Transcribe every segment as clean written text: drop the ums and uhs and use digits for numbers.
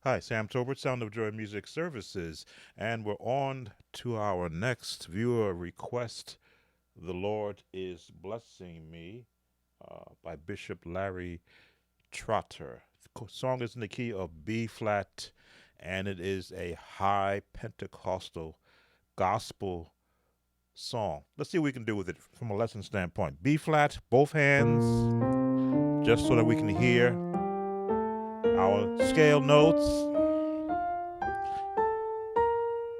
Hi, Sam Tolbert, Sound of Joy Music Services, and we're on to our next viewer request. The Lord is Blessing Me by Bishop Larry Trotter. The song is in the key of B flat, and it is a high Pentecostal gospel song. Let's see what we can do with it from a lesson standpoint. B flat, both hands, just so that we can hear our scale notes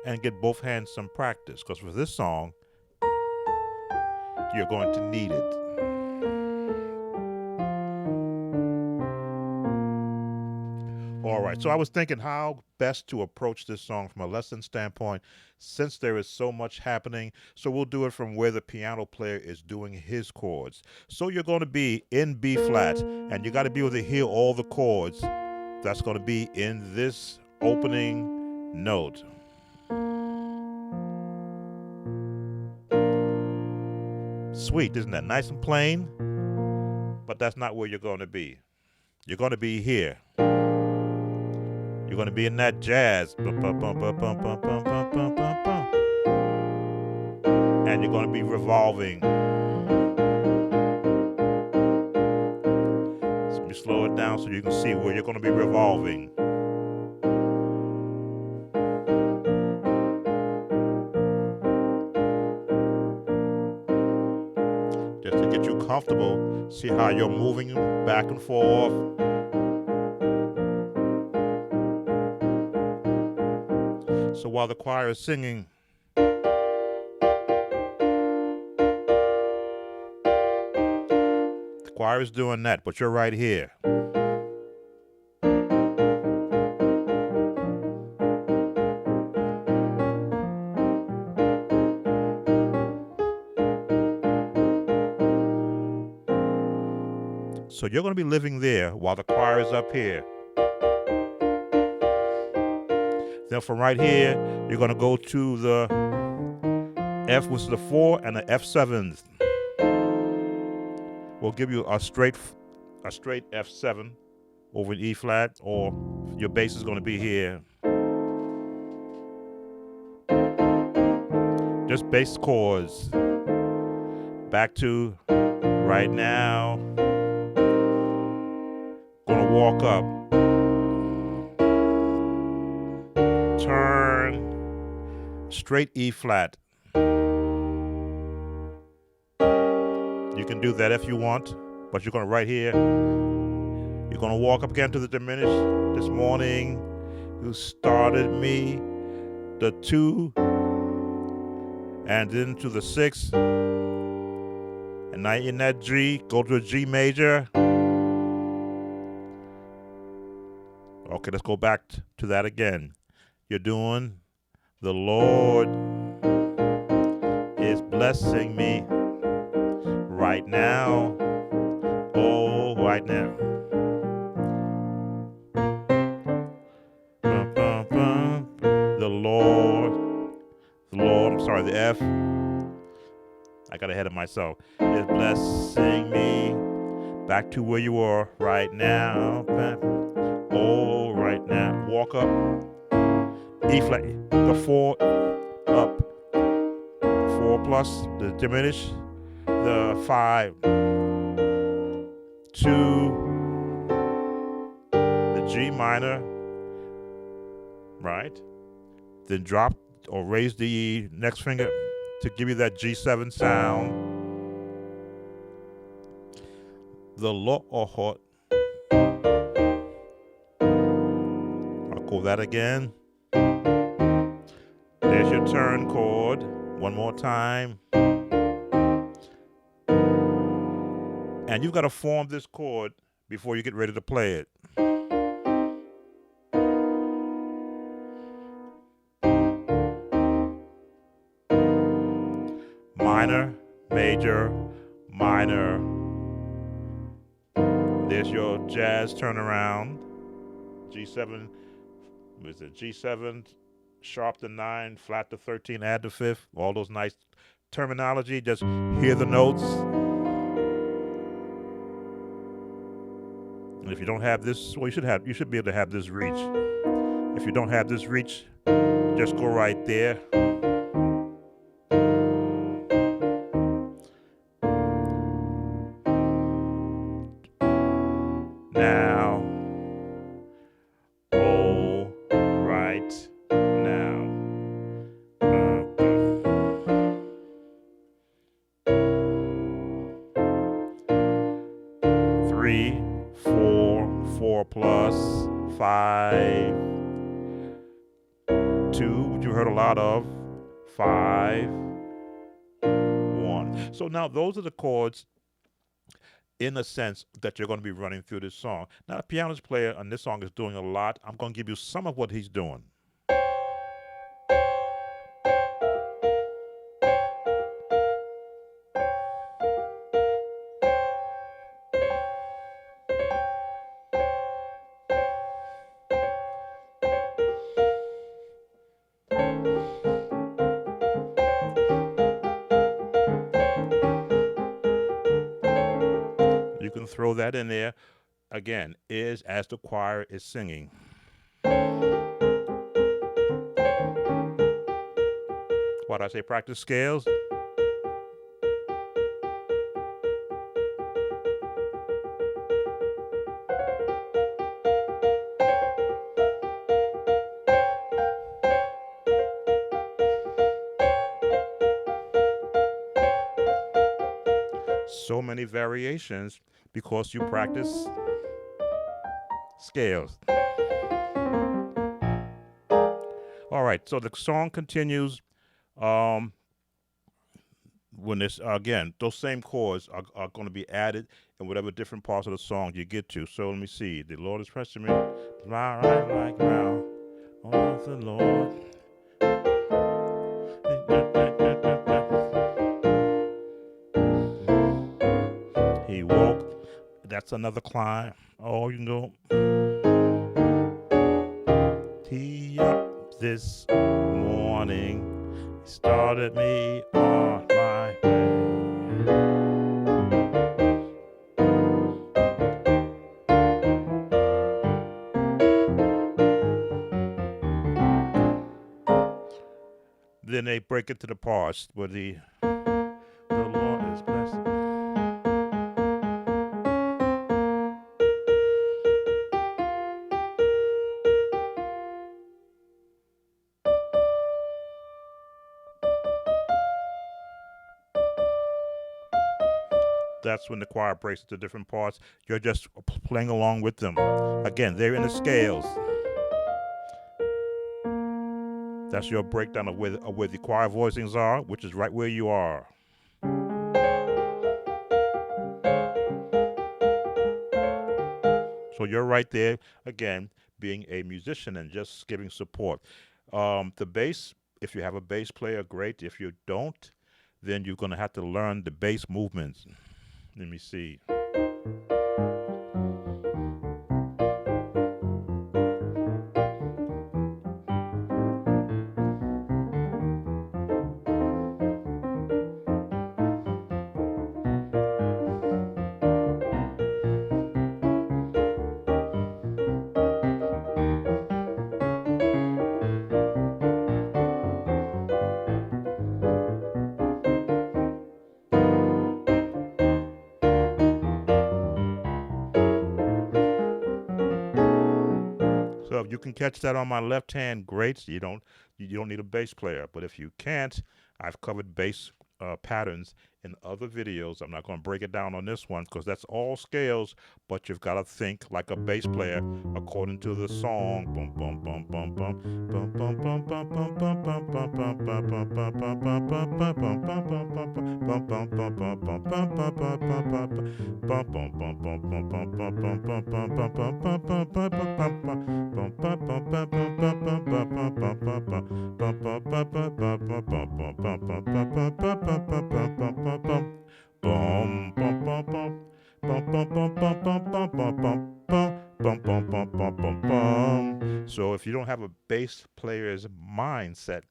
and get both hands some practice. Because for this song, you're going to need it. All right, so I was thinking how best to approach this song from a lesson standpoint since there is so much happening. So we'll do it from where the piano player is doing his chords. So you're going to be in B flat, and you got to be able to hear all the chords that's going to be in this opening note. Sweet, isn't that nice and plain? But that's not where you're going to be. You're going to be here. You're going to be in that jazz. And you're going to be revolving. So let me slow it down so you can see where you're going to be revolving. Just to get you comfortable, see how you're moving back and forth. So while the choir is singing, the choir is doing that, but you're right here. So you're going to be living there while the choir is up here. Then from right here, you're going to go to the F, which is the 4, and the F7th. We'll give you a straight F7 over in E flat, or your bass is going to be here. Just bass chords. Back to right now. Gonna walk up. Turn. Straight E flat. You can do that if you want, but you're gonna right here. You're gonna walk up again to the diminished. This morning, you started me, the 2, and then to the 6. And now in that G, go to a G major. Okay, let's go back to that again. You're doing, the Lord is blessing me right now. Oh, right now. The Lord, I'm sorry, the F. I got ahead of myself. Is blessing me back to where you are right now. Oh, right now. Walk up. E flat. The 4 up. 4 plus the diminish. The 5. 2. The G minor. Right. Then drop or raise the next finger to give you that G7 sound. The Lord. I'll call that again. There's your turn chord. One more time. And you've got to form this chord before you get ready to play it. Minor, major, minor. There's your jazz turnaround. G7, what is it? G7, sharp to 9, flat to 13, add to 5th. All those nice terminology. Just hear the notes. And if you don't have this, well, you should be able to have this reach. If you don't have this reach, just go right there. Now, oh, right now. 3, 4, 4 plus 5, 2, which you heard a lot of, 5, 1. So now those are the chords in the sense that you're going to be running through this song. Now the pianist player on this song is doing a lot. I'm going to give you some of what he's doing. You can throw that in there. Again, is as the choir is singing. Why do I say practice scales? So many variations because you practice scales. All right, so the song continues. When this again, those same chords are going to be added in whatever different parts of the song you get to. So let me see. The Lord is pressing me. Right like now. Oh, the Lord. He woke. That's another climb. Oh, you can go. He up this morning started me on my way. Then they break it to the parts where the Lord is blessed. That's when the choir breaks into different parts. You're just playing along with them. Again, they're in the scales. That's your breakdown of where the choir voicings are, which is right where you are. So you're right there, again, being a musician and just giving support. The bass, if you have a bass player, great. If you don't, then you're going to have to learn the bass movements. Let me see. So if you can catch that on my left hand, great. You don't need a bass player. But if you can't, I've covered bass patterns in other videos. I'm not going to break it down on this one because that's all scales. But you've got to think like a bass player according to the song. Boom, boom, boom, boom, boom, boom, boom, boom, boom, boom, boom, boom, boom, boom, boom, boom, boom, so if you don't have a bass player's mindset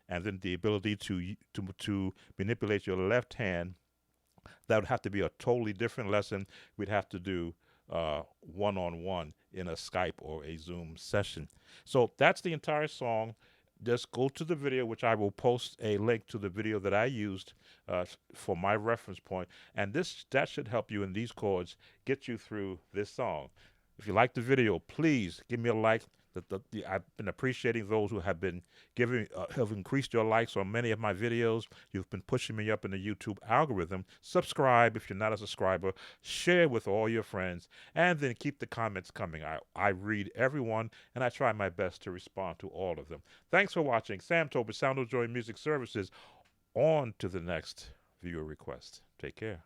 and then the ability to manipulate your left hand, that would have to be a totally different lesson we'd have to do one-on-one in a Skype or a Zoom session. So that's the entire song. Just go to the video, which I will post a link to the video that I used for my reference point, and that should help you in these chords get you through this song. If you like the video, please give me a like. I've been appreciating those who have been have increased your likes on many of my videos. You've been pushing me up in the YouTube algorithm. Subscribe if you're not a subscriber. Share with all your friends, and then keep the comments coming. I read everyone, and I try my best to respond to all of them. Thanks for watching. Sam Tober, Sound of Joy Music Services. On to the next viewer request. Take care.